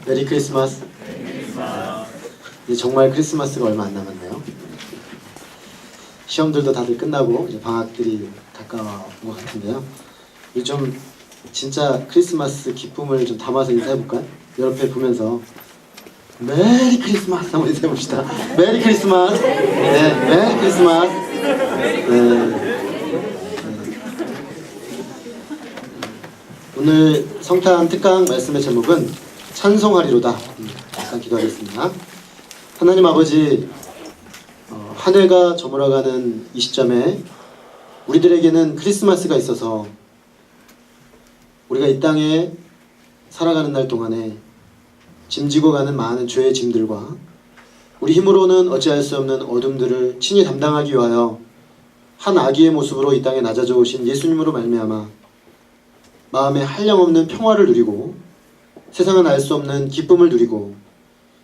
메리 크리스마스. 이제 정말 크리스마스가 얼마 안 남았네요. 시험들도 다들 끝나고 이제 방학들이 가까운 것 같은데요. 우리 좀 진짜 크리스마스 기쁨을 좀 담아서 인사해볼까요? 옆에 보면서 메리 크리스마스 한번 인사해봅시다. 메리 크리스마스. 네, 메리 크리스마스. 네. 오늘 성탄 특강 말씀의 제목은 찬송하리로다. 잠깐 기도하겠습니다. 하나님 아버지, 한 해가 저물어가는 이 시점에 우리들에게는 크리스마스가 있어서 우리가 이 땅에 살아가는 날 동안에 짐지고 가는 많은 죄의 짐들과 우리 힘으로는 어찌할 수 없는 어둠들을 친히 담당하기 위하여 한 아기의 모습으로 이 땅에 낮아져 오신 예수님으로 말미암아 마음에 한량없는 평화를 누리고 세상은 알 수 없는 기쁨을 누리고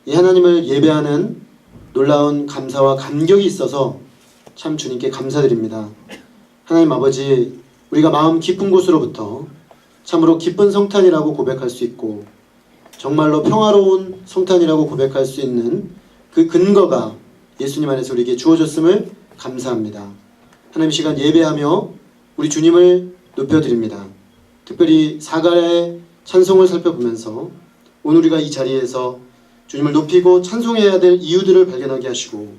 이 하나님을 예배하는 놀라운 감사와 감격이 있어서 참 주님께 감사드립니다. 하나님 아버지, 우리가 마음 깊은 곳으로부터 참으로 기쁜 성탄이라고 고백할 수 있고 정말로 평화로운 성탄이라고 고백할 수 있는 그 근거가 예수님 안에서 우리에게 주어졌음을 감사합니다. 하나님, 시간 예배하며 우리 주님을 높여드립니다. 특별히 사가의 찬송을 살펴보면서 오늘 우리가 이 자리에서 주님을 높이고 찬송해야 될 이유들을 발견하게 하시고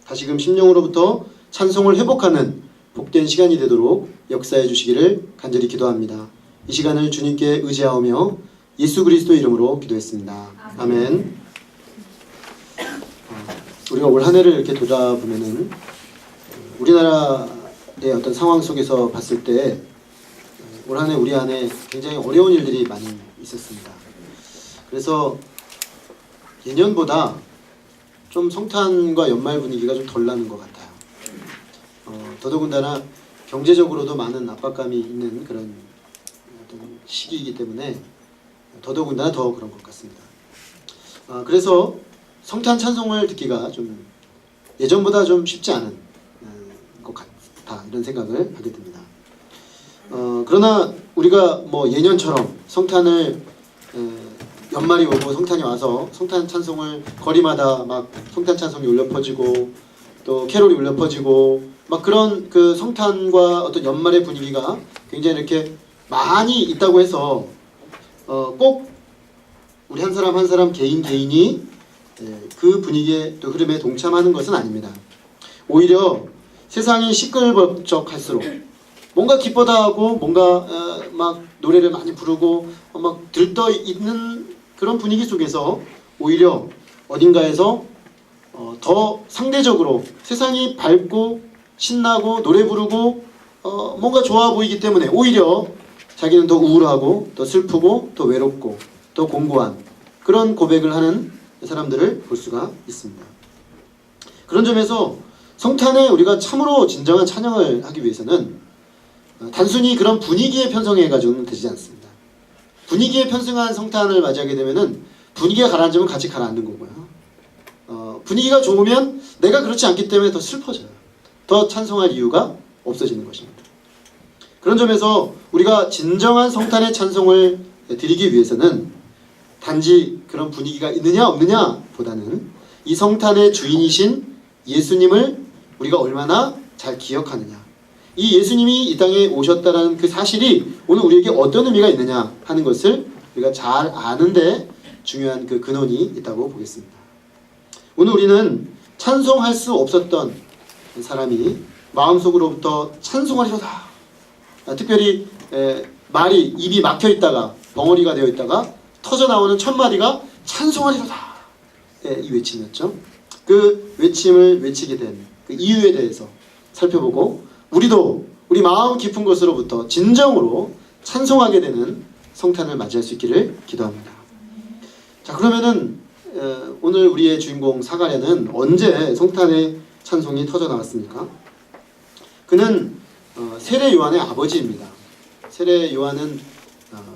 다시금 심령으로부터 찬송을 회복하는 복된 시간이 되도록 역사해 주시기를 간절히 기도합니다. 이 시간을 주님께 의지하오며 예수 그리스도 이름으로 기도했습니다. 아멘. 우리가 올 한 해를 이렇게 돌아보면은 우리나라의 어떤 상황 속에서 봤을 때 올 한 해 우리 안에 굉장히 어려운 일들이 많이 있었습니다. 그래서 예년보다 좀 성탄과 연말 분위기가 좀 덜 나는 것 같아요. 더더군다나 경제적으로도 많은 압박감이 있는 그런 어떤 시기이기 때문에 더더군다나 더 그런 것 같습니다. 그래서 성탄 찬송을 듣기가 좀 예전보다 좀 쉽지 않은 것 같다, 이런 생각을 하게 됩니다. 그러나 우리가 뭐 예년처럼 성탄을 연말이 오고 성탄이 와서 성탄 찬송을 거리마다 막 성탄 찬송이 울려 퍼지고 또 캐롤이 울려 퍼지고 막 그런 그 성탄과 어떤 연말의 분위기가 굉장히 이렇게 많이 있다고 해서 꼭 우리 한 사람 한 사람 개인이 그 분위기의 또 흐름에 동참하는 것은 아닙니다. 오히려 세상이 시끌벅적할수록 뭔가 기뻐다 하고 뭔가 막 노래를 많이 부르고 막 들떠 있는 그런 분위기 속에서 오히려 어딘가에서 더 상대적으로 세상이 밝고 신나고 노래 부르고 뭔가 좋아 보이기 때문에 오히려 자기는 더 우울하고 더 슬프고 더 외롭고 더 공고한 그런 고백을 하는 사람들을 볼 수가 있습니다. 그런 점에서 성탄에 우리가 참으로 진정한 찬양을 하기 위해서는 단순히 그런 분위기에 편성해 가지고는 되지 않습니다. 분위기에 편승한 성탄을 맞이하게 되면은 분위기가 가라앉으면 같이 가라앉는 거고요. 분위기가 좋으면 내가 그렇지 않기 때문에 더 슬퍼져요. 더 찬송할 이유가 없어지는 것입니다. 그런 점에서 우리가 진정한 성탄의 찬송을 드리기 위해서는 단지 그런 분위기가 있느냐 없느냐 보다는 이 성탄의 주인이신 예수님을 우리가 얼마나 잘 기억하느냐, 이 예수님이 이 땅에 오셨다는 그 사실이 오늘 우리에게 어떤 의미가 있느냐 하는 것을 우리가 잘 아는데 중요한 그 근원이 있다고 보겠습니다. 오늘 우리는 찬송할 수 없었던 사람이 마음속으로부터 찬송하리로다, 특별히 말이 입이 막혀 있다가 벙어리가 되어 있다가 터져 나오는 첫 마디가 찬송하리로다, 이 외침이었죠. 그 외침을 외치게 된 그 이유에 대해서 살펴보고 우리도 우리 마음 깊은 곳으로부터 진정으로 찬송하게 되는 성탄을 맞이할 수 있기를 기도합니다. 자, 그러면은 오늘 우리의 주인공 사가랴는 언제 성탄의 찬송이 터져 나왔습니까? 그는 세례 요한의 아버지입니다. 세례 요한은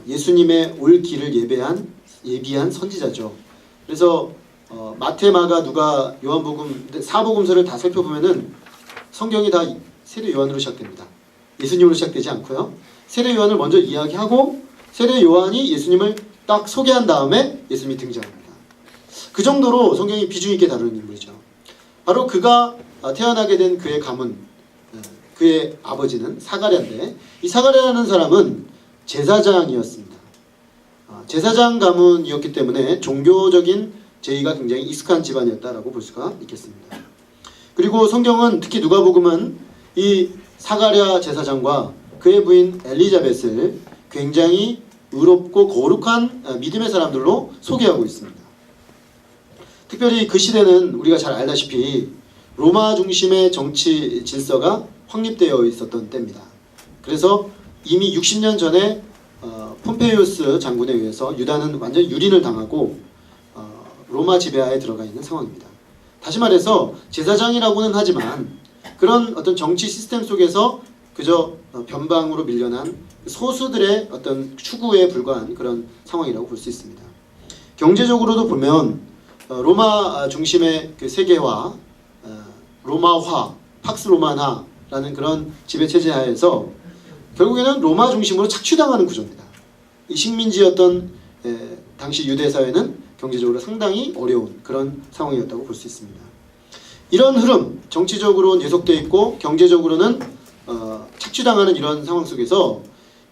예수님의 올 길을 예비한 선지자죠. 그래서 마태, 마가, 누가, 요한복음, 사복음서를 다 살펴보면은 성경이 다 세례 요한으로 시작됩니다. 예수님으로 시작되지 않고요. 세례 요한을 먼저 이야기하고 세례 요한이 예수님을 딱 소개한 다음에 예수님이 등장합니다. 그 정도로 성경이 비중 있게 다루는 인물이죠. 바로 그가 태어나게 된 그의 가문, 그의 아버지는 사가랴인데, 이 사가랴라는 사람은 제사장이었습니다. 제사장 가문이었기 때문에 종교적인 제의가 굉장히 익숙한 집안이었다라고 볼 수가 있겠습니다. 그리고 성경은 특히 누가복음은 이 사가랴 제사장과 그의 부인 엘리자벳을 굉장히 의롭고 거룩한 믿음의 사람들로 소개하고 있습니다. 특별히 그 시대는 우리가 잘 알다시피 로마 중심의 정치 질서가 확립되어 있었던 때입니다. 그래서 이미 60년 전에 폼페이우스 장군에 의해서 유다는 완전히 유린을 당하고 로마 지배하에 들어가 있는 상황입니다. 다시 말해서 제사장이라고는 하지만 그런 어떤 정치 시스템 속에서 그저 변방으로 밀려난 소수들의 어떤 추구에 불과한 그런 상황이라고 볼 수 있습니다. 경제적으로도 보면 로마 중심의 그 세계화, 로마화, 팍스 로마나라는 그런 지배 체제 하에서 결국에는 로마 중심으로 착취당하는 구조입니다. 이 식민지였던 당시 유대 사회는 경제적으로 상당히 어려운 그런 상황이었다고 볼 수 있습니다. 이런 흐름, 정치적으로는 예속되어 있고 경제적으로는 착취당하는 이런 상황 속에서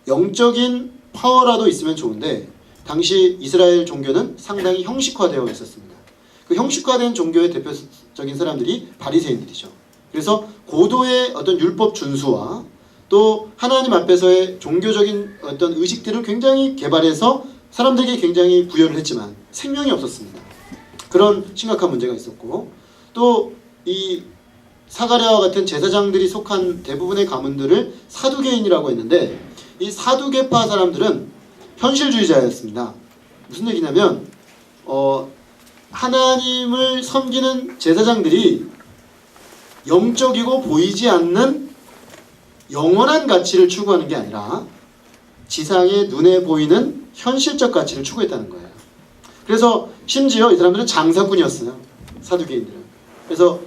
영적인 파워라도 있으면 좋은데 당시 이스라엘 종교는 상당히 형식화되어 있었습니다. 그 형식화된 종교의 대표적인 사람들이 바리새인들이죠. 그래서 고도의 어떤 율법 준수와 또 하나님 앞에서의 종교적인 어떤 의식들을 굉장히 개발해서 사람들에게 굉장히 부여를 했지만 생명이 없었습니다. 그런 심각한 문제가 있었고, 또 이 사가랴와 같은 제사장들이 속한 대부분의 가문들을 사두개인이라고 했는데, 이 사두개파 사람들은 현실주의자였습니다. 무슨 얘기냐면 하나님을 섬기는 제사장들이 영적이고 보이지 않는 영원한 가치를 추구하는 게 아니라 지상의 눈에 보이는 현실적 가치를 추구했다는 거예요. 그래서 심지어 이 사람들은 장사꾼이었어요. 사두개인들은. 그래서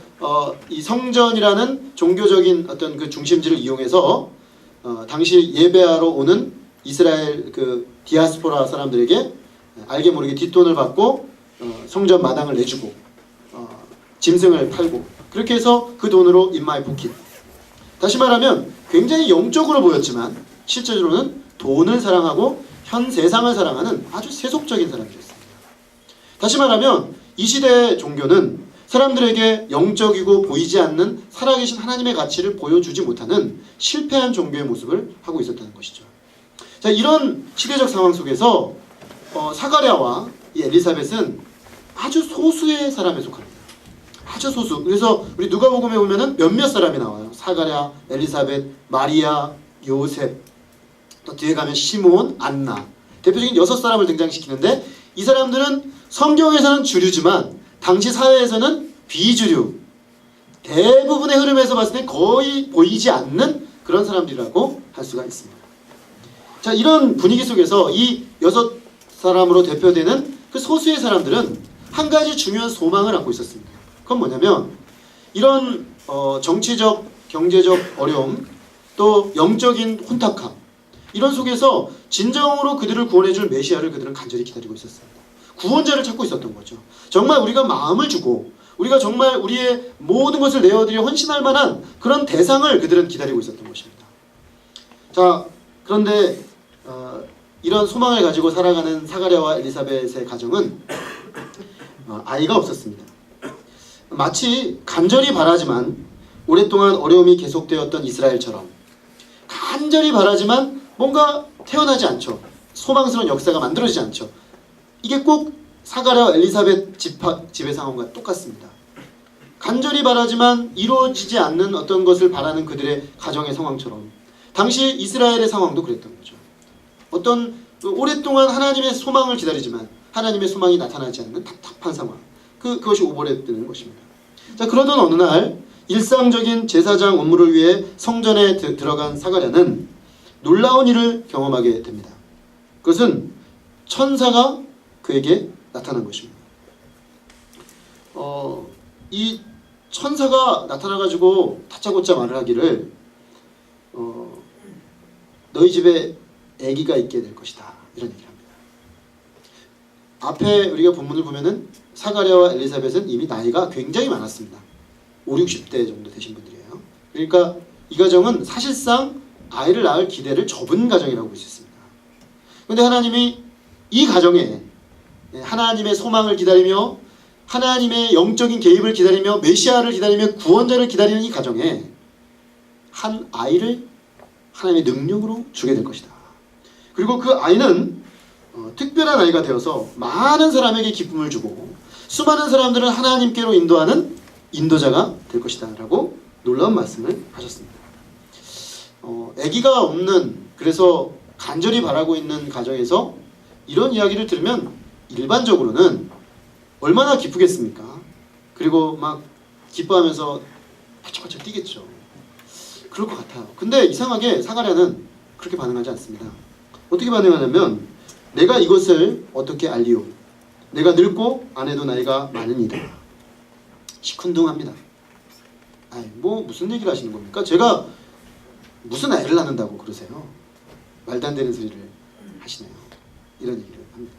이 성전이라는 종교적인 어떤 그 중심지를 이용해서 당시 예배하러 오는 이스라엘 그 디아스포라 사람들에게 알게 모르게 뒷돈을 받고 성전 마당을 내주고 짐승을 팔고 그렇게 해서 그 돈으로 인마이 포킷. 다시 말하면 굉장히 영적으로 보였지만 실제로는 돈을 사랑하고 현 세상을 사랑하는 아주 세속적인 사람들이었습니다. 다시 말하면 이 시대의 종교는 사람들에게 영적이고 보이지 않는 살아계신 하나님의 가치를 보여주지 못하는 실패한 종교의 모습을 하고 있었다는 것이죠. 자, 이런 시대적 상황 속에서 사가랴와 이 엘리사벳은 아주 소수의 사람에 속합니다. 아주 소수. 그래서 우리 누가복음에 보면은 몇몇 사람이 나와요. 사가랴, 엘리사벳, 마리아, 요셉, 또 뒤에 가면 시몬, 안나. 대표적인 6사람을 등장시키는데 이 사람들은 성경에서는 주류지만 당시 사회에서는 비주류, 대부분의 흐름에서 봤을 때 거의 보이지 않는 그런 사람들이라고 할 수가 있습니다. 자, 이런 분위기 속에서 이 6사람으로 대표되는 그 소수의 사람들은 한 가지 중요한 소망을 안고 있었습니다. 그건 뭐냐면 이런 정치적, 경제적 어려움, 또 영적인 혼탁함, 이런 속에서 진정으로 그들을 구원해줄 메시아를 그들은 간절히 기다리고 있었습니다. 구원자를 찾고 있었던 거죠. 정말 우리가 마음을 주고 우리가 정말 우리의 모든 것을 내어드려 헌신할 만한 그런 대상을 그들은 기다리고 있었던 것입니다. 자, 그런데 이런 소망을 가지고 살아가는 사가랴와 엘리사벳의 가정은 아이가 없었습니다. 마치 간절히 바라지만 오랫동안 어려움이 계속되었던 이스라엘처럼 간절히 바라지만 뭔가 태어나지 않죠. 소망스러운 역사가 만들어지지 않죠. 이게 꼭 사가랴와 엘리사벳 집의 상황과 똑같습니다. 간절히 바라지만 이루어지지 않는 어떤 것을 바라는 그들의 가정의 상황처럼 당시 이스라엘의 상황도 그랬던 거죠. 어떤 오랫동안 하나님의 소망을 기다리지만 하나님의 소망이 나타나지 않는 답답한 상황. 그것이 오버랩되는 것입니다. 자, 그러던 어느 날 일상적인 제사장 업무를 위해 성전에 들어간 사가랴는 놀라운 일을 경험하게 됩니다. 그것은 천사가 그에게 나타난 것입니다. 이 천사가 나타나가지고 다짜고짜 말을 하기를 너희 집에 아기가 있게 될 것이다, 이런 얘기를 합니다. 앞에 우리가 본문을 보면은 사가랴와 엘리사벳은 이미 나이가 굉장히 많았습니다. 5, 60대 정도 되신 분들이에요. 그러니까 이 가정은 사실상 아이를 낳을 기대를 접은 가정이라고 볼 수 있습니다. 그런데 하나님이 이 가정에 하나님의 소망을 기다리며 하나님의 영적인 개입을 기다리며 메시아를 기다리며 구원자를 기다리는 이 가정에 한 아이를 하나님의 능력으로 주게 될 것이다. 그리고 그 아이는 특별한 아이가 되어서 많은 사람에게 기쁨을 주고 수많은 사람들을 하나님께로 인도하는 인도자가 될 것이다 라고 놀라운 말씀을 하셨습니다. 아기가 없는, 그래서 간절히 바라고 있는 가정에서 이런 이야기를 들으면 일반적으로는 얼마나 기쁘겠습니까? 그리고 막 기뻐하면서 바짝바짝 뛰겠죠. 그럴 것 같아요. 근데 이상하게 사가랴는 그렇게 반응하지 않습니다. 어떻게 반응하냐면 내가 이것을 어떻게 알리오? 내가 늙고 아내도 나이가 많으니라. 시큰둥합니다. 아이, 뭐 무슨 얘기를 하시는 겁니까? 제가 무슨 애를 낳는다고 그러세요? 말도 안 되는 소리를 하시네요. 이런 얘기를 합니다.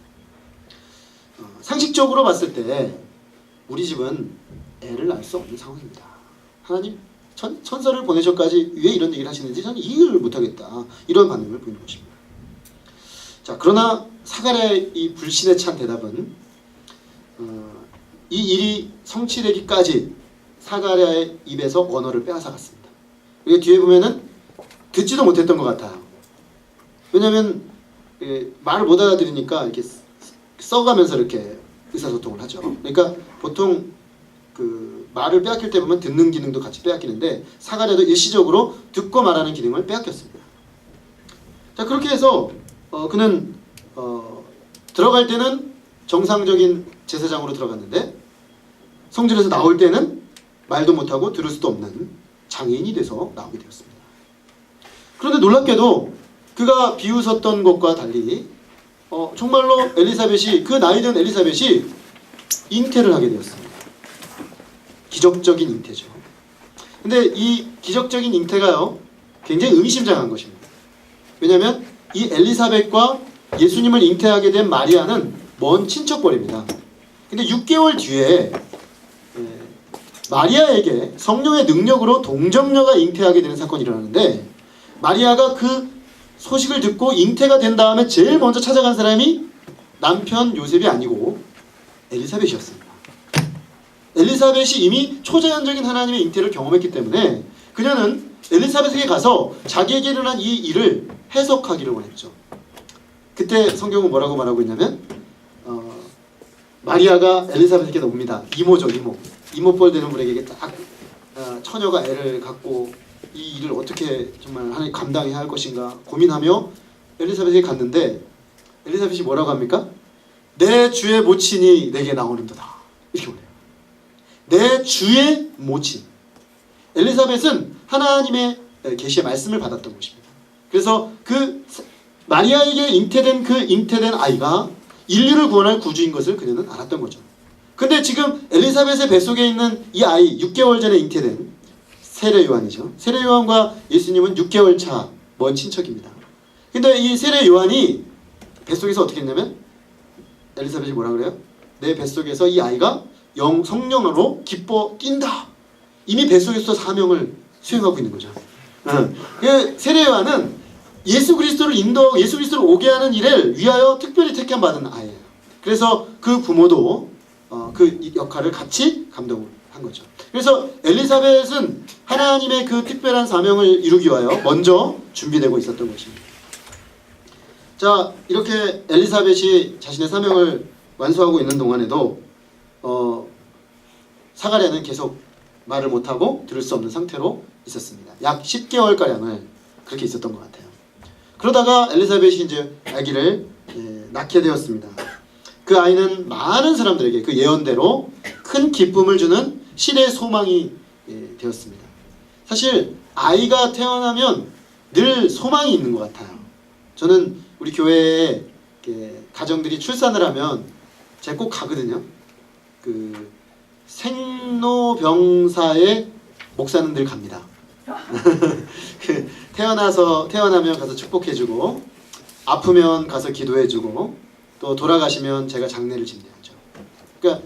상식적으로 봤을 때 우리 집은 애를 낳을 수 없는 상황입니다. 하나님 천사를 보내셔까지 왜 이런 얘기를 하시는지 저는 이해를 못하겠다. 이런 반응을 보이는 것입니다. 자, 그러나 사가랴의 이 불신에 찬 대답은 이 일이 성취되기까지 사가랴의 입에서 언어를 빼앗아갔습니다. 이게 뒤에 보면은 듣지도 못했던 것 같아요. 왜냐하면 말을 못 알아들으니까 이렇게 써가면서 이렇게 의사소통을 하죠. 그러니까 보통 그 말을 빼앗길 때 보면 듣는 기능도 같이 빼앗기는데 사가랴도 일시적으로 듣고 말하는 기능을 빼앗겼습니다. 자, 그렇게 해서 그는 들어갈 때는 정상적인 제사장으로 들어갔는데 성전에서 나올 때는 말도 못하고 들을 수도 없는 장애인이 돼서 나오게 되었습니다. 그런데 놀랍게도 그가 비웃었던 것과 달리 정말로 엘리사벳이, 그 나이든 엘리사벳이 잉태를 하게 되었습니다. 기적적인 잉태죠. 근데 이 기적적인 잉태가요 굉장히 의미심장한 것입니다. 왜냐하면 이 엘리사벳과 예수님을 잉태하게 된 마리아는 먼 친척벌입니다. 근데 6개월 뒤에 마리아에게 성령의 능력으로 동정녀가 잉태하게 되는 사건이 일어나는데 마리아가 그 소식을 듣고 잉태가 된 다음에 제일 먼저 찾아간 사람이 남편 요셉이 아니고 엘리사벳이었습니다. 엘리사벳이 이미 초자연적인 하나님의 잉태를 경험했기 때문에 그녀는 엘리사벳에게 가서 자기에게 일어난 이 일을 해석하기를 원했죠. 그때 성경은 뭐라고 말하고 있냐면 마리아가 엘리사벳에게 옵니다. 이모죠, 이모. 이모뻘 되는 분에게 딱 처녀가 애를 갖고 이 일을 어떻게 정말 하나님 감당해야 할 것인가 고민하며 엘리사벳에게 갔는데 엘리사벳이 뭐라고 합니까? 내 주의 모친이 내게 나오는도다. 이렇게 말해요. 내 주의 모친. 엘리사벳은 하나님의 계시의 말씀을 받았던 것입니다. 그래서 그 마리아에게 잉태된 아이가 인류를 구원할 구주인 것을 그녀는 알았던 거죠. 근데 지금 엘리사벳의 뱃속에 있는 이 아이, 6개월 전에 잉태된 세례 요한이죠. 세례 요한과 예수님은 6개월 차 먼 친척입니다. 근데 이 세례 요한이 뱃속에서 어떻게 했냐면 엘리사벳이 뭐라 그래요? 내 뱃속에서 이 아이가 성령으로 기뻐 뛴다. 이미 뱃속에서 사명을 수행하고 있는 거죠. 세례 요한은 예수 그리스도를 인도하고 예수 그리스도를 오게 하는 일을 위하여 특별히 택함 받은 아이예요. 그래서 그 부모도 그 역할을 같이 감당한 거죠. 그래서 엘리사벳은 하나님의 그 특별한 사명을 이루기 위하여 먼저 준비되고 있었던 것입니다. 자, 이렇게 엘리사벳이 자신의 사명을 완수하고 있는 동안에도 사가랴는 계속 말을 못하고 들을 수 없는 상태로 있었습니다. 약 10개월가량을 그렇게 있었던 것 같아요. 그러다가 엘리사벳이 이제 아기를 낳게 되었습니다. 그 아이는 많은 사람들에게 그 예언대로 큰 기쁨을 주는 시대의 소망이 되었습니다. 사실 아이가 태어나면 늘 소망이 있는 것 같아요. 저는 우리 교회에 가정들이 출산을 하면 제가 꼭 가거든요. 그 생로병사의 목사는 늘 갑니다. 태어나면 가서 축복해주고 아프면 가서 기도해주고 또 돌아가시면 제가 장례를 집례하죠. 그러니까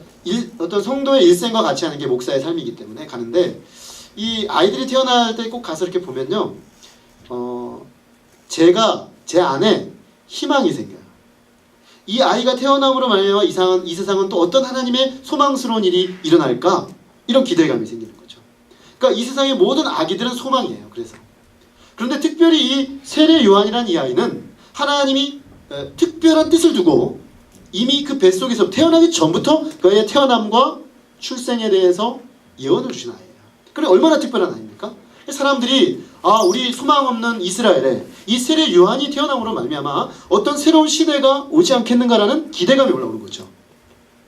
어떤 성도의 일생과 같이 하는 게 목사의 삶이기 때문에 가는데, 이 아이들이 태어날 때 꼭 가서 이렇게 보면요, 제가 제 안에 희망이 생겨요. 이 아이가 태어남으로 말미암아 이 세상은 또 어떤 하나님의 소망스러운 일이 일어날까, 이런 기대감이 생기는 거죠. 그러니까 이 세상의 모든 아기들은 소망이에요. 그런데 특별히 이 세례 요한이라는 이 아이는 하나님이 특별한 뜻을 두고 이미 그 뱃속에서 태어나기 전부터 그의 태어남과 출생에 대해서 예언을 주신 아이예요. 그래 얼마나 특별한 아이입니까? 사람들이 우리 소망 없는 이스라엘에 이 세례 요한이 태어남으로 말미암아 어떤 새로운 시대가 오지 않겠는가라는 기대감이 올라오는 거죠.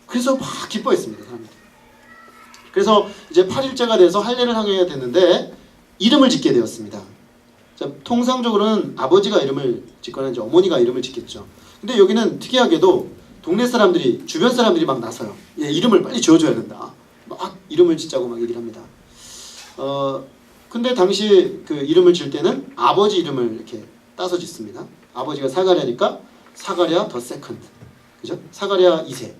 그래서 막 기뻐했습니다, 사람들이. 그래서 이제 8일째가 돼서 할례를 하게 됐는데 이름을 짓게 되었습니다. 자, 통상적으로는 아버지가 이름을 짓거나 이제 어머니가 이름을 짓겠죠. 근데 여기는 특이하게도 동네 사람들이, 주변 사람들이 막 나서요. 이름을 빨리 지어줘야 된다. 막 이름을 짓자고 막 얘기를 합니다. 근데 당시 그 이름을 질 때는 아버지 이름을 이렇게 따서 짓습니다. 아버지가 사가랴니까 사가랴 더 세컨드, 그죠? 사가랴 2세.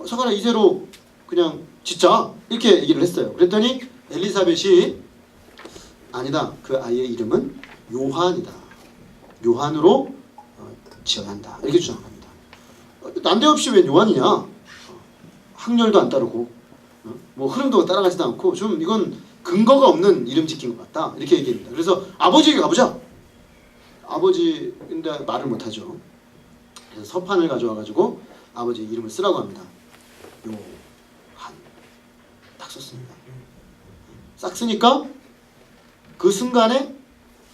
사가랴 2세로 그냥 짓자, 이렇게 얘기를 했어요. 그랬더니 엘리사벳이 아니다, 그 아이의 이름은 요한이다, 요한으로 지어야 한다, 이렇게 주장합니다. 난데없이 왜 요한이냐? 학렬도 안 따르고 뭐 흐름도 따라가지도 않고 좀 이건 근거가 없는 이름 짓긴 것 같다, 이렇게 얘기합니다. 그래서 아버지에게 가보자. 아버지인데 말을 못하죠. 그래서 서판을 가져와가지고 아버지 이름을 쓰라고 합니다. 요한 딱 썼습니다. 싹 쓰니까 그 순간에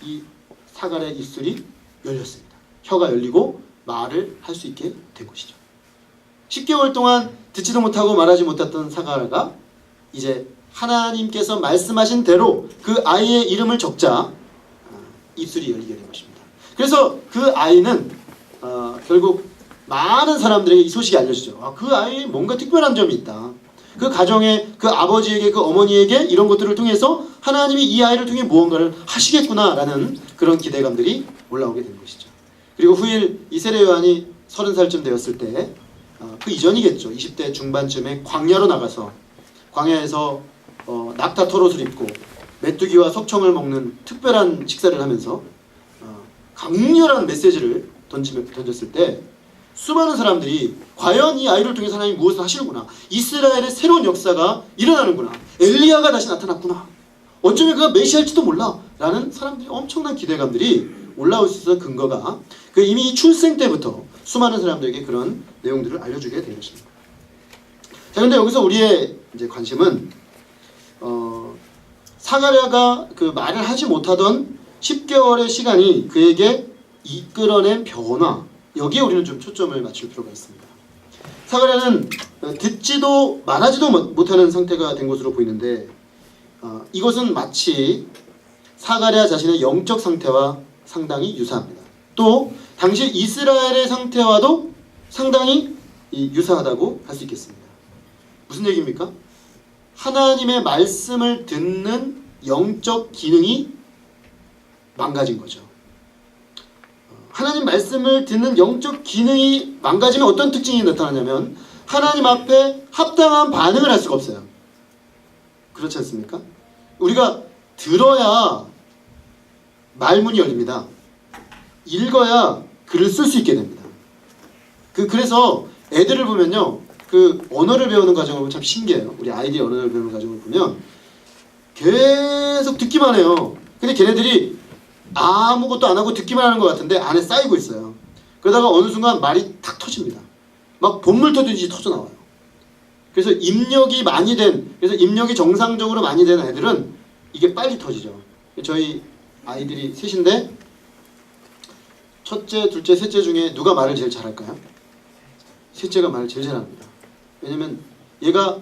이 사가랴의 입술이 열렸습니다. 혀가 열리고 말을 할 수 있게 된 것이죠. 10개월 동안 듣지도 못하고 말하지 못했던 사가랴가 이제 하나님께서 말씀하신 대로 그 아이의 이름을 적자 입술이 열리게 된 것입니다. 그래서 그 아이는 결국 많은 사람들에게 이 소식이 알려지죠. 그 아이에 뭔가 특별한 점이 있다. 그 가정에, 그 아버지에게, 그 어머니에게 이런 것들을 통해서 하나님이 이 아이를 통해 무언가를 하시겠구나라는 그런 기대감들이 올라오게 된 것이죠. 그리고 후일 이 세례 요한이 30살쯤 되었을 때, 그 이전이겠죠. 20대 중반쯤에 광야로 나가서 광야에서 낙타 털옷을 입고 메뚜기와 석청을 먹는 특별한 식사를 하면서 강렬한 메시지를 던졌을 때 수많은 사람들이 과연 이 아이를 통해서 하나님이 무엇을 하시는구나, 이스라엘의 새로운 역사가 일어나는구나, 엘리야가 다시 나타났구나, 어쩌면 그가 메시아일지도 몰라 라는 사람들이 엄청난 기대감들이 올라올 수 있었던 근거가 그 이미 출생 때부터 수많은 사람들에게 그런 내용들을 알려주게 된 것입니다. 자, 근데 여기서 우리의 이제 관심은 사가랴가 그 말을 하지 못하던 10개월의 시간이 그에게 이끌어낸 변화, 여기에 우리는 좀 초점을 맞출 필요가 있습니다. 사가랴는 듣지도 말하지도 못하는 상태가 된 것으로 보이는데, 이것은 마치 사가랴 자신의 영적 상태와 상당히 유사합니다. 또 당시 이스라엘의 상태와도 상당히 유사하다고 할 수 있겠습니다. 무슨 얘기입니까? 하나님의 말씀을 듣는 영적 기능이 망가진 거죠. 하나님 말씀을 듣는 영적 기능이 망가지면 어떤 특징이 나타나냐면 하나님 앞에 합당한 반응을 할 수가 없어요. 그렇지 않습니까? 우리가 들어야 말문이 열립니다. 읽어야 글을 쓸 수 있게 됩니다. 그래서 애들을 보면요, 그 언어를 배우는 과정을 보면 참 신기해요. 우리 아이들이 언어를 배우는 과정을 보면 계속 듣기만 해요. 근데 걔네들이 아무것도 안 하고 듣기만 하는 것 같은데 안에 쌓이고 있어요. 그러다가 어느 순간 말이 탁 터집니다. 막 본물 터지듯이 터져 나와요. 그래서 입력이 많이 된, 그래서 입력이 정상적으로 많이 된 애들은 이게 빨리 터지죠. 저희 아이들이 셋인데 첫째, 둘째, 셋째 중에 누가 말을 제일 잘할까요? 셋째가 말을 제일 잘합니다. 왜냐면 얘가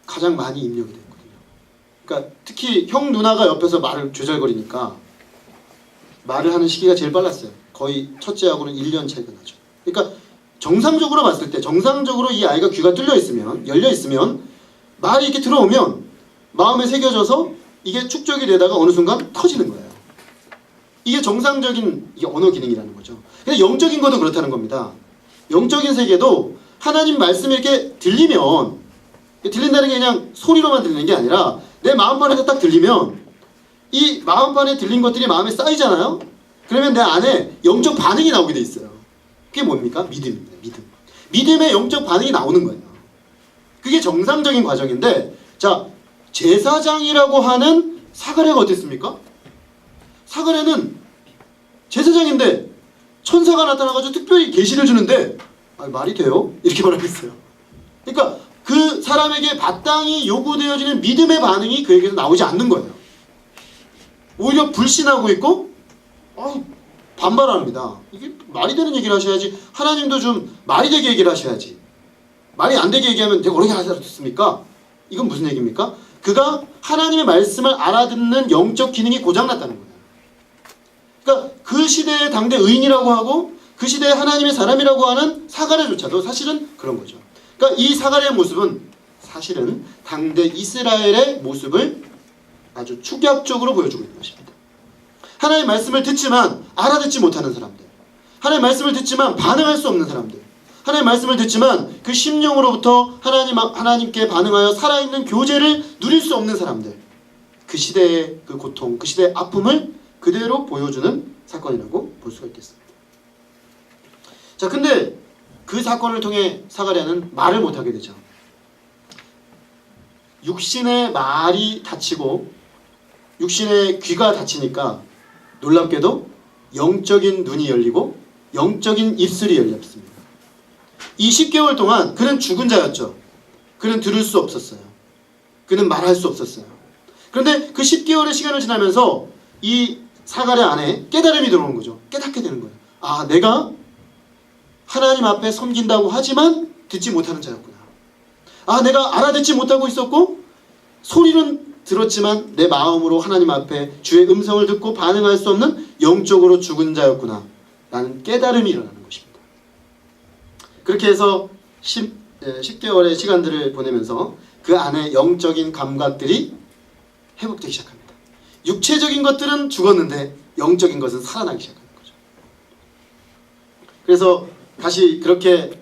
가장 많이 입력이 됐거든요. 그러니까 특히 형 누나가 옆에서 말을 조잘거리니까 말을 하는 시기가 제일 빨랐어요. 거의 첫째하고는 1년 차이가 나죠. 그러니까 정상적으로 봤을 때, 정상적으로 이 아이가 귀가 뚫려 있으면, 열려 있으면 말이 이렇게 들어오면 마음에 새겨져서 이게 축적이 되다가 어느 순간 터지는 거예요. 이게 정상적인 이게 언어 기능이라는 거죠. 근데 영적인 것도 그렇다는 겁니다. 영적인 세계도 하나님 말씀이 이렇게 들리면, 들린다는 게 그냥 소리로만 들리는 게 아니라 내 마음판에서 딱 들리면 이 마음판에 들린 것들이 마음에 쌓이잖아요. 그러면 내 안에 영적 반응이 나오게 돼 있어요. 그게 뭡니까? 믿음입니다. 믿음. 믿음의 영적 반응이 나오는 거예요. 그게 정상적인 과정인데, 자, 제사장이라고 하는 사가랴가 어땠습니까? 사가랴는 제사장인데 천사가 나타나가지고 특별히 계시를 주는데, 말이 돼요? 이렇게 말하겠어요. 그러니까 그 사람에게 마땅히 요구되어지는 믿음의 반응이 그에게서 나오지 않는 거예요. 오히려 불신하고 있고 반발합니다. 이게 말이 되는 얘기를 하셔야지. 하나님도 좀 말이 되게 얘기를 하셔야지. 말이 안 되게 얘기하면 내가 어떻게 알아듣습니까? 이건 무슨 얘기입니까? 그가 하나님의 말씀을 알아듣는 영적 기능이 고장났다는 거예요. 그러니까 그 시대의 당대 의인이라고 하고 그 시대의 하나님의 사람이라고 하는 사가랴조차도 사실은 그런 거죠. 그러니까 이 사가랴의 모습은 사실은 당대 이스라엘의 모습을 아주 축약적으로 보여주고 있는 것입니다. 하나님의 말씀을 듣지만 알아듣지 못하는 사람들, 하나님의 말씀을 듣지만 반응할 수 없는 사람들, 하나님의 말씀을 듣지만 그 심령으로부터 하나님께 반응하여 살아있는 교제를 누릴 수 없는 사람들, 그 시대의 그 고통, 그 시대의 아픔을 그대로 보여주는 사건이라고 볼 수가 있겠습니다. 자, 근데 그 사건을 통해 사가랴는 말을 못하게 되죠. 육신의 말이 닫히고 육신의 귀가 닫히니까 놀랍게도 영적인 눈이 열리고 영적인 입술이 열렸습니다. 이 10개월 동안 그는 죽은 자였죠. 그는 들을 수 없었어요. 그는 말할 수 없었어요. 그런데 그 10개월의 시간을 지나면서 이 사가랴 안에 깨달음이 들어오는 거죠. 깨닫게 되는 거예요. 아, 내가 하나님 앞에 섬긴다고 하지만 듣지 못하는 자였구나. 아, 내가 알아듣지 못하고 있었고 소리는 들었지만 내 마음으로 하나님 앞에 주의 음성을 듣고 반응할 수 없는 영적으로 죽은 자였구나 라는 깨달음이 일어나는 것입니다. 그렇게 해서 10개월의 시간들을 보내면서 그 안에 영적인 감각들이 회복되기 시작합니다. 육체적인 것들은 죽었는데 영적인 것은 살아나기 시작하는 거죠. 그래서 다시 그렇게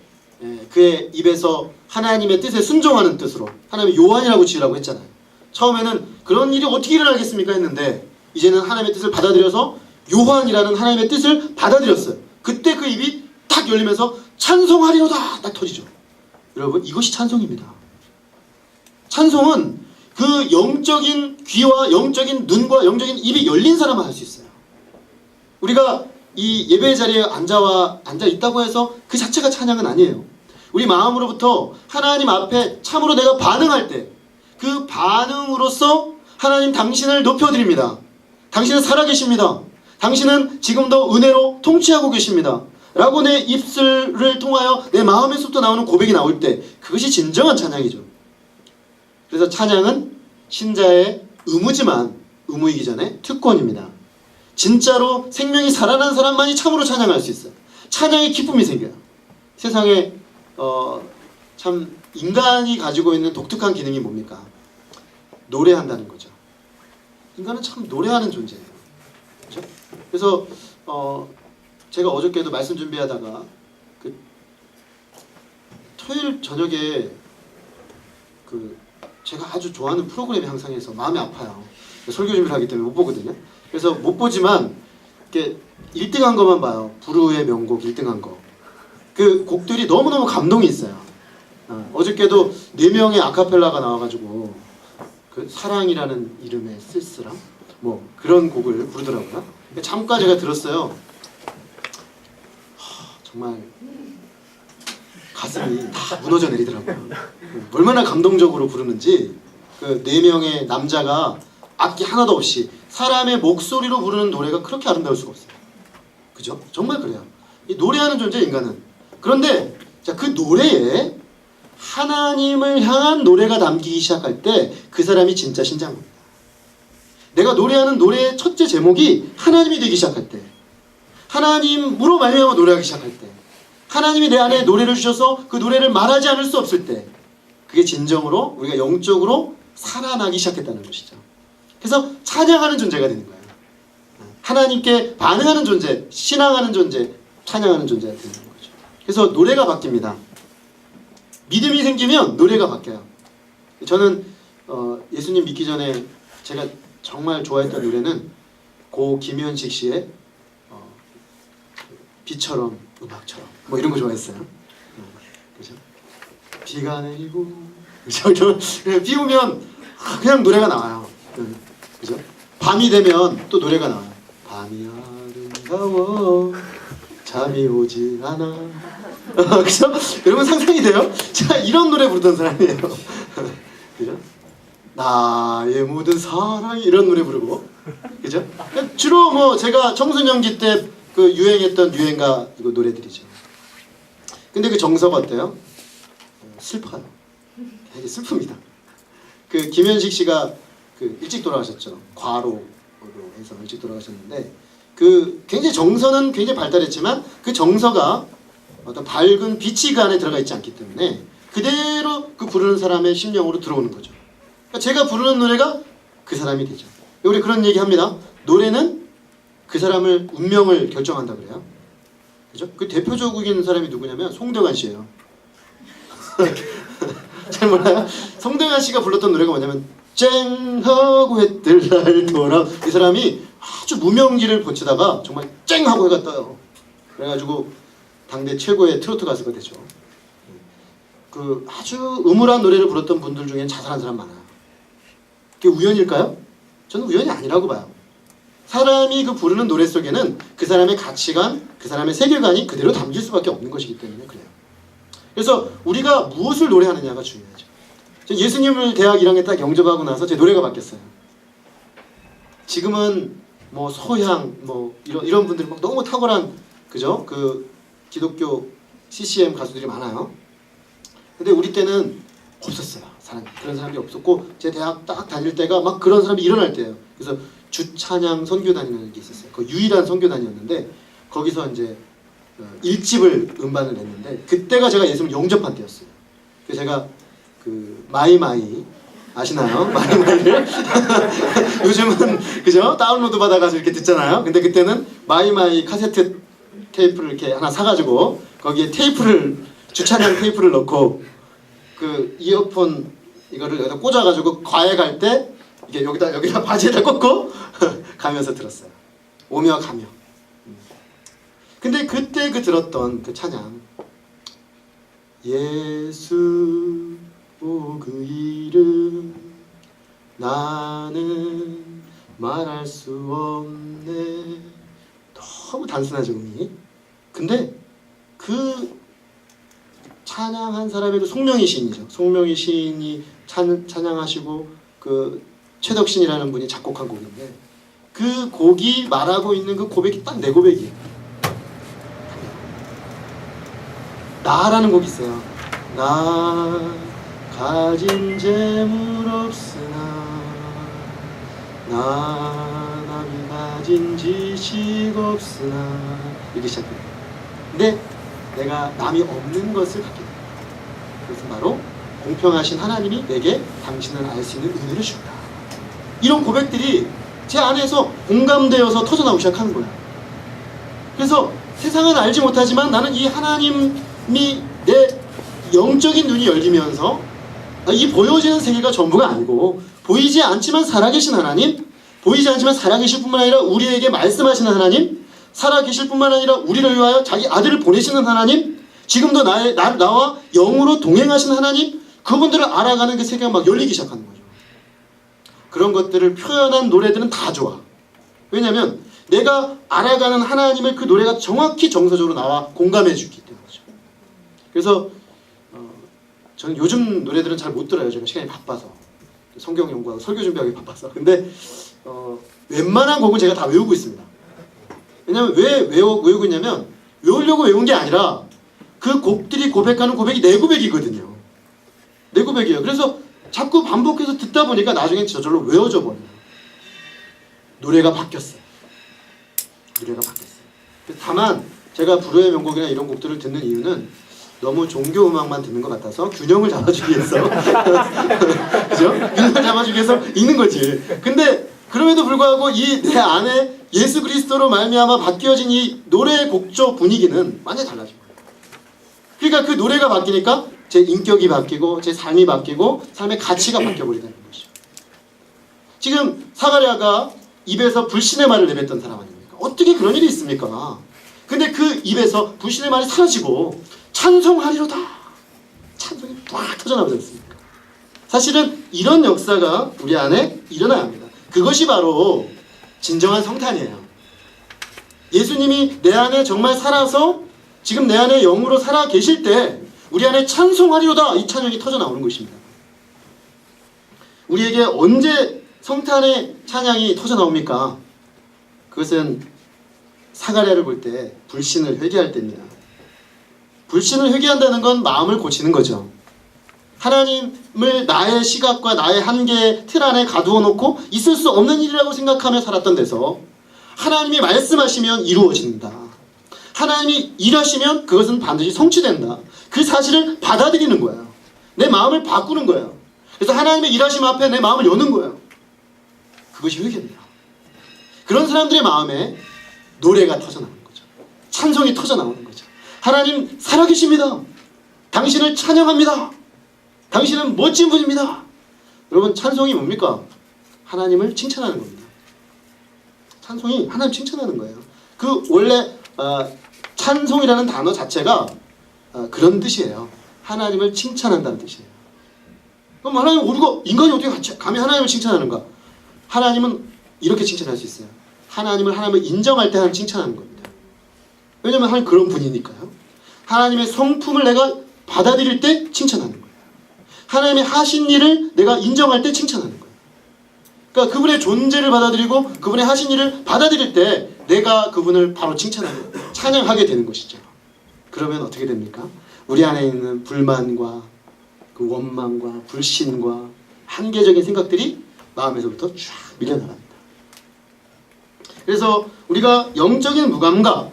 그의 입에서 하나님의 뜻에 순종하는 뜻으로 하나님의 요한이라고 지으라고 했잖아요. 처음에는 그런 일이 어떻게 일어나겠습니까 했는데 이제는 하나님의 뜻을 받아들여서 요한이라는 하나님의 뜻을 받아들였어요. 그때 그 입이 탁 열리면서 찬송하리로다 딱 터지죠. 여러분, 이것이 찬송입니다. 찬송은 그 영적인 귀와 영적인 눈과 영적인 입이 열린 사람만 할 수 있어요. 우리가 이 예배의 자리에 앉아 있다고 해서 그 자체가 찬양은 아니에요. 우리 마음으로부터 하나님 앞에 참으로 내가 반응할 때 그 반응으로써 하나님 당신을 높여드립니다. 당신은 살아계십니다. 당신은 지금도 은혜로 통치하고 계십니다. 라고 내 입술을 통하여 내 마음에서부터 나오는 고백이 나올 때 그것이 진정한 찬양이죠. 그래서 찬양은 신자의 의무지만 의무이기 전에 특권입니다. 진짜로 생명이 살아난 사람만이 참으로 찬양할 수 있어요. 찬양의 기쁨이 생겨요. 세상에 참 인간이 가지고 있는 독특한 기능이 뭡니까? 노래한다는 거죠. 인간은 참 노래하는 존재예요. 그렇죠? 그래서 제가 어저께도 말씀 준비하다가 그 토요일 저녁에 그 제가 아주 좋아하는 프로그램이 항상 해서 마음이 아파요. 설교 준비를 하기 때문에 못 보거든요. 그래서 못 보지만 이렇게 1등한 것만 봐요. 부르의 명곡 1등한 거. 그 곡들이 너무너무 감동이 있어요. 어저께도 4명의 아카펠라가 나와가지고 그 사랑이라는 이름의 쓸쓸함 뭐 그런 곡을 부르더라고요. 잠깐 제가 들었어요. 정말 가슴이 다 무너져 내리더라고요. 얼마나 감동적으로 부르는지. 그 4명의 남자가 악기 하나도 없이 사람의 목소리로 부르는 노래가 그렇게 아름다울 수가 없어요. 그죠? 정말 그래요. 이 노래하는 존재 인간은. 그런데 자, 그 노래에 하나님을 향한 노래가 담기기 시작할 때 그 사람이 진짜 신자입니다. 내가 노래하는 노래의 첫째 제목이 하나님이 되기 시작할 때, 하나님으로 말미암아 노래하기 시작할 때, 하나님이 내 안에 노래를 주셔서 그 노래를 말하지 않을 수 없을 때, 그게 진정으로 우리가 영적으로 살아나기 시작했다는 것이죠. 그래서 찬양하는 존재가 되는 거예요. 하나님께 반응하는 존재, 신앙하는 존재, 찬양하는 존재가 되는 거죠. 그래서 노래가 바뀝니다. 믿음이 생기면 노래가 바뀌어요. 저는 예수님 믿기 전에 제가 정말 좋아했던 노래는 고 김현식 씨의 비처럼 음악처럼 뭐 이런 거 좋아했어요. 그죠? 비가 내리고 그죠? 비 오면 그냥 노래가 나와요. 그죠? 밤이 되면 또 노래가 나와요. 밤이 아름다워 잠이 오지 않아. 그죠? 여러분 상상이 돼요? 제가 이런 노래 부르던 사람이에요. 그죠? 나의 모든 사랑이 이런 노래 부르고, 그죠? 주로 뭐 제가 청소년기 때 그 유행했던 유행가 이거 노래들이죠. 근데 그 정서가 어때요? 슬퍼요. 되게 슬픕니다. 그 김현식 씨가 그 일찍 돌아가셨죠. 과로로 해서 일찍 돌아가셨는데 그 굉장히 정서는 굉장히 발달했지만 그 정서가 어떤 밝은 빛이 그 안에 들어가 있지 않기 때문에 그대로 그 부르는 사람의 심령으로 들어오는 거죠. 그러니까 제가 부르는 노래가 그 사람이 되죠. 우리 그런 얘기 합니다. 노래는 그 사람을 운명을 결정한다 그래요. 그죠? 그 대표적인 사람이 누구냐면 송대관 씨예요. 잘 몰라요? 송대관 씨가 불렀던 노래가 뭐냐면 쨍하고 해뜰 날 돌아. 이 사람이 아주 무명기를 거치다가 정말 쨍하고 해가 떠요. 그래가지고 당대 최고의 트로트 가수가 되죠. 그 아주 음울한 노래를 불렀던 분들 중엔 자살한 사람 많아요. 그게 우연일까요? 저는 우연이 아니라고 봐요. 사람이 그 부르는 노래 속에는 그 사람의 가치관, 그 사람의 세계관이 그대로 담길 수밖에 없는 것이기 때문에 그래요. 그래서 우리가 무엇을 노래하느냐가 중요하죠. 예수님을 대학 1학년 딱 영접하고 나서 제 노래가 바뀌었어요. 지금은 뭐 소향 뭐 이런 분들이 막 너무 탁월한 그죠? 그 기독교 CCM 가수들이 많아요. 근데 우리 때는 없었어요. 그런 사람이 없었고 제 대학 딱 다닐 때가 막 그런 사람이 일어날 때예요. 그래서 주찬양 선교단이라는 게 있었어요. 그 유일한 선교단이었는데 거기서 이제 1집을 음반을 냈는데 그때가 제가 예수님 영접한 때였어요. 그래서 제가 그 마이마이 아시나요? 마이마이를 요즘은 그죠? 다운로드 받아가지고 이렇게 듣잖아요. 근데 그때는 마이마이 카세트 테이프를 이렇게 하나 사가지고 거기에 주찬양 테이프를 넣고 그 이어폰 이거를 여기다 꽂아가지고 과외 갈 때 이게 여기다 바지에다 꽂고 가면서 들었어요. 오며 가며. 근데 그때 그 들었던 그 찬양 예수 오 그 이름 나는 말할 수 없네. 너무 단순하죠 음이. 근데 그 찬양한 사람이 그 송명희 시인이죠. 송명희 시인이 찬양하시고 그 최덕신이라는 분이 작곡한 곡인데 그 곡이 말하고 있는 그 고백이 딱 내 고백이에요. 나라는 곡이 있어요. 나 가진 재물 없으나 나 남이 가진 지식 없으나 이렇게 시작해요. 근데 내가 남이 없는 것을 갖게 돼요. 그것은 바로 공평하신 하나님이 내게 당신을 알 수 있는 은혜를 주었다. 이런 고백들이 제 안에서 공감되어서 터져나오기 시작하는 거예요. 그래서 세상은 알지 못하지만 나는 이 하나님이 내 영적인 눈이 열리면서 이 보여지는 세계가 전부가 아니고 보이지 않지만 살아계신 하나님, 보이지 않지만 살아계실 뿐만 아니라 우리에게 말씀하시는 하나님, 살아계실 뿐만 아니라 우리를 위하여 자기 아들을 보내시는 하나님, 지금도 나와 영으로 동행하시는 하나님, 그분들을 알아가는 그 세계가 막 열리기 시작하는 거죠. 그런 것들을 표현한 노래들은 다 좋아. 왜냐하면 내가 알아가는 하나님을 그 노래가 정확히 정서적으로 나와 공감해 주기 때문이죠. 그래서 저는 요즘 노래들은 잘 못 들어요. 제가 시간이 바빠서 성경 연구하고 설교 준비하기 바빠서. 근데 웬만한 곡은 제가 다 외우고 있습니다. 왜냐면 왜 외우고 있냐면 외우려고 외운 게 아니라 그 곡들이 고백하는 고백이 내 고백이거든요. 내 고백이에요. 그래서 자꾸 반복해서 듣다 보니까 나중엔 저절로 외워져 버려요. 노래가 바뀌었어요. 노래가 바뀌었어요. 다만 제가 불후의 명곡이나 이런 곡들을 듣는 이유는 너무 종교 음악만 듣는 것 같아서 균형을 잡아주기 위해서 그죠? 균형을 잡아주기 위해서 읽는 거지. 근데 그럼에도 불구하고 이 내 안에 예수 그리스도로 말미암아 바뀌어진 이 노래 곡조 분위기는 완전히 달라진 거예요. 그러니까 그 노래가 바뀌니까 제 인격이 바뀌고 제 삶이 바뀌고 삶의 가치가 바뀌어버리다는 것이죠. 지금 사가랴가 입에서 불신의 말을 내뱉던 사람 아닙니까? 어떻게 그런 일이 있습니까? 근데 그 입에서 불신의 말이 사라지고 찬송하리로다, 찬송이 쫙 터져나오지 않습니까? 사실은 이런 역사가 우리 안에 일어나야 합니다. 그것이 바로 진정한 성탄이에요. 예수님이 내 안에 정말 살아서 지금 내 안에 영으로 살아 계실 때 우리 안에 찬송하리로다, 이 찬양이 터져나오는 것입니다. 우리에게 언제 성탄의 찬양이 터져나옵니까? 그것은 사가랴를 볼 때 불신을 회개할 때입니다. 불신을 회개한다는 건 마음을 고치는 거죠. 하나님을 나의 시각과 나의 한계의 틀 안에 가두어 놓고 있을 수 없는 일이라고 생각하며 살았던 데서 하나님이 말씀하시면 이루어진다. 하나님이 일하시면 그것은 반드시 성취된다. 그 사실을 받아들이는 거예요. 내 마음을 바꾸는 거예요. 그래서 하나님의 일하심 앞에 내 마음을 여는 거예요. 그것이 회개입니다. 그런 사람들의 마음에 노래가 터져나오는 거죠. 찬송이 터져나오는 거죠. 하나님 살아계십니다. 당신을 찬양합니다. 당신은 멋진 분입니다. 여러분, 찬송이 뭡니까? 하나님을 칭찬하는 겁니다. 찬송이 하나님 칭찬하는 거예요. 그 원래 찬송이라는 단어 자체가 그런 뜻이에요. 하나님을 칭찬한다는 뜻이에요. 그럼 하나님, 우리가 인간이 어떻게 감히 하나님을 칭찬하는가? 하나님은 이렇게 칭찬할 수 있어요. 하나님을 인정할 때 하나님 칭찬하는 겁니다. 왜냐하면 하나님 그런 분이니까요. 하나님의 성품을 내가 받아들일 때 칭찬하는 거예요. 하나님의 하신 일을 내가 인정할 때 칭찬하는 거예요. 그러니까 그분의 존재를 받아들이고 그분의 하신 일을 받아들일 때 내가 그분을 바로 칭찬하고 찬양하게 되는 것이죠. 그러면 어떻게 됩니까? 우리 안에 있는 불만과 그 원망과 불신과 한계적인 생각들이 마음에서부터 쫙 밀려나갑니다. 그래서 우리가 영적인 무감각,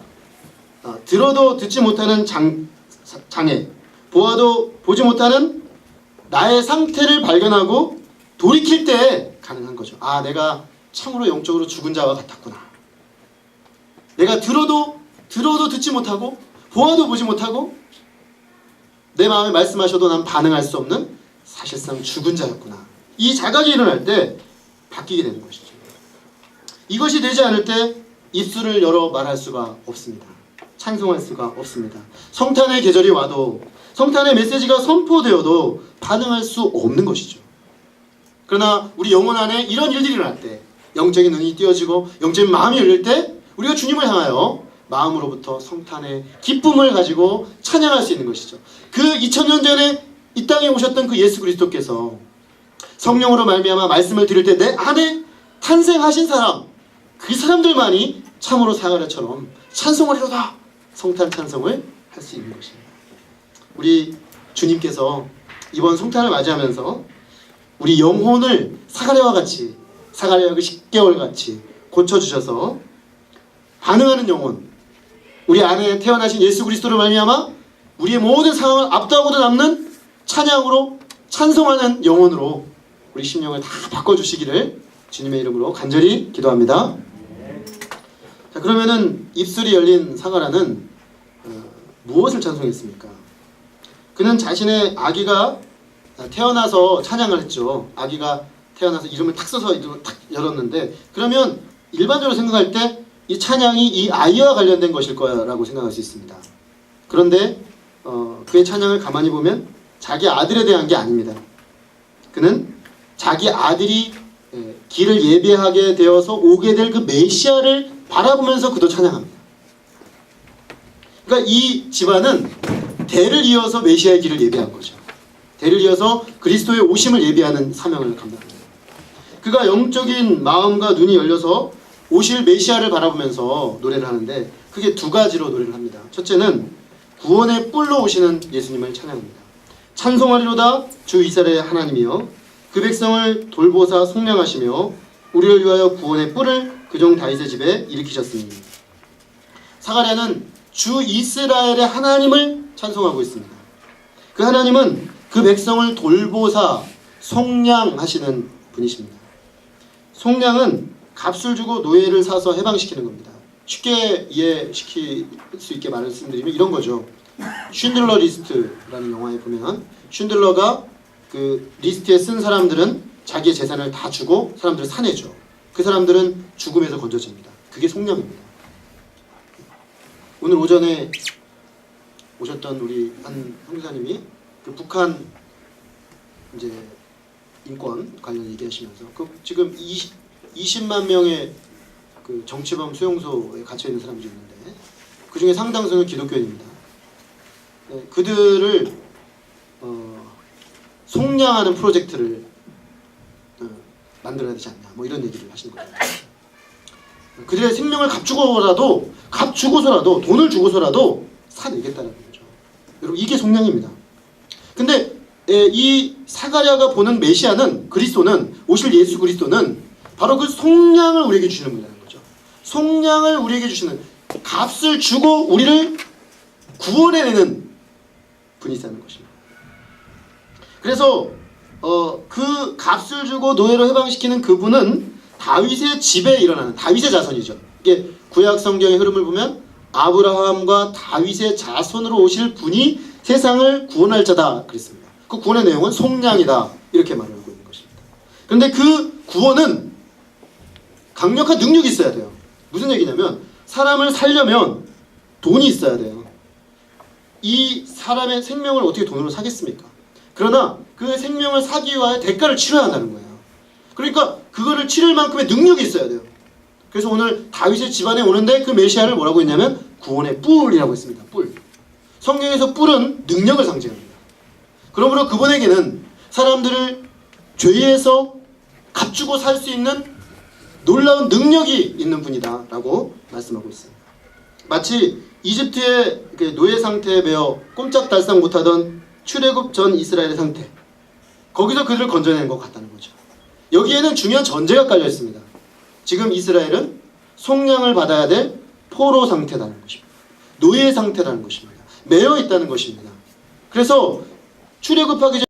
들어도 듣지 못하는 장애, 보아도 보지 못하는 나의 상태를 발견하고 돌이킬 때 가능한 거죠. 아, 내가 참으로 영적으로 죽은 자와 같았구나. 내가 들어도 듣지 못하고 보아도 보지 못하고 내 마음에 말씀하셔도 난 반응할 수 없는 사실상 죽은 자였구나. 이 자각이 일어날 때 바뀌게 되는 것이죠. 이것이 되지 않을 때 입술을 열어 말할 수가 없습니다. 찬송할 수가 없습니다. 성탄의 계절이 와도, 성탄의 메시지가 선포되어도 반응할 수 없는 것이죠. 그러나 우리 영혼 안에 이런 일들이 일어날 때, 영적인 눈이 띄어지고 영적인 마음이 열릴 때 우리가 주님을 향하여 마음으로부터 성탄의 기쁨을 가지고 찬양할 수 있는 것이죠. 그 2000년 전에 이 땅에 오셨던 그 예수 그리스도께서 성령으로 말미암아 말씀을 드릴 때 내 안에 탄생하신 사람, 그 사람들만이 참으로 사가랴처럼 찬송하리로다, 성탄 찬송을 할 수 있는 것입니다. 우리 주님께서 이번 성탄을 맞이하면서 우리 영혼을 사가랴와 같이, 사가랴 그 10개월 같이 고쳐주셔서 반응하는 영혼, 우리 안에 태어나신 예수 그리스도를 말미암아 우리의 모든 상황을 앞두고도 남는 찬양으로 찬송하는 영혼으로 우리 심령을 다 바꿔주시기를 주님의 이름으로 간절히 기도합니다. 자, 그러면은 입술이 열린 사가랴는 무엇을 찬송했습니까? 그는 자신의 아기가 태어나서 찬양을 했죠. 아기가 태어나서 이름을 탁 써서 이름을 탁 열었는데, 그러면 일반적으로 생각할 때 이 찬양이 이 아이와 관련된 것일 거라고 생각할 수 있습니다. 그런데 그의 찬양을 가만히 보면 자기 아들에 대한 게 아닙니다. 그는 자기 아들이 길을 예비하게 되어서 오게 될 그 메시아를 바라보면서 그도 찬양합니다. 그러니까 이 집안은 대를 이어서 메시아의 길을 예비한 거죠. 대를 이어서 그리스도의 오심을 예비하는 사명을 감당합니다. 그가 영적인 마음과 눈이 열려서 오실 메시아를 바라보면서 노래를 하는데, 크게 두 가지로 노래를 합니다. 첫째는 구원의 뿔로 오시는 예수님을 찬양합니다. 찬송하리로다 주 이스라엘의 하나님이여, 그 백성을 돌보사 속량하시며 우리를 위하여 구원의 뿔을 그종 다윗의 집에 일으키셨으니. 사가랴는 주 이스라엘의 하나님을 찬송하고 있습니다. 그 하나님은 그 백성을 돌보사 속량하시는 분이십니다. 속량은 값을 주고 노예를 사서 해방시키는 겁니다. 쉽게 이해시킬 수 있게 말씀드리면 이런 거죠. 쉰들러 리스트라는 영화에 보면 쉰들러가 그 리스트에 쓴 사람들은 자기의 재산을 다 주고 사람들을 사내죠. 그 사람들은 죽음에서 건져집니다. 그게 속량입니다. 오늘 오전에 오셨던 우리 한 형사님이 그 북한 이제 인권 관련 얘기하시면서 그 지금 20만 명의 그 정치범 수용소에 갇혀 있는 사람들이 있는데 그 중에 상당수는 기독교인입니다. 네, 그들을 속량하는 프로젝트를 만들어야 되지 않냐, 뭐 이런 얘기를 하시는 거예요. 그들의 생명을 값주고서라도 돈을 주고서라도 사내겠다는 거죠. 여러분 이게 속량입니다. 근데 이 사가랴가 보는 메시아는 그리스도는 오실 예수 그리스도는 바로 그 속량을 우리에게 주시는 분이라는 거죠. 속량을 우리에게 주시는 값을 주고 우리를 구원해내는 분이라는 것입니다. 그래서 그 값을 주고 노예로 해방시키는 그분은 다윗의 집에 일어나는 다윗의 자손이죠. 이게 구약 성경의 흐름을 보면 아브라함과 다윗의 자손으로 오실 분이 세상을 구원할 자다 그랬습니다. 그 구원의 내용은 속량이다 이렇게 말을 하고 있는 것입니다. 그런데 그 구원은 강력한 능력이 있어야 돼요. 무슨 얘기냐면 사람을 살려면 돈이 있어야 돼요. 이 사람의 생명을 어떻게 돈으로 사겠습니까? 그러나 그 생명을 사기 위하여 대가를 치러야 한다는 거예요. 그러니까 그거를 치를 만큼의 능력이 있어야 돼요. 그래서 오늘 다윗의 집안에 오는데 그 메시아를 뭐라고 했냐면 구원의 뿔이라고 했습니다. 뿔. 성경에서 뿔은 능력을 상징합니다. 그러므로 그분에게는 사람들을 죄에서 값주고 살 수 있는 놀라운 능력이 있는 분이다 라고 말씀하고 있습니다. 마치 이집트의 노예 상태에 매여 꼼짝달싹 못하던 출애굽 전 이스라엘의 상태, 거기서 그들을 건져낸 것 같다는 거죠. 여기에는 중요한 전제가 깔려 있습니다. 지금 이스라엘은 속량을 받아야 될 포로 상태라는 것입니다. 노예 상태라는 것입니다. 매여 있다는 것입니다. 그래서 출애굽하기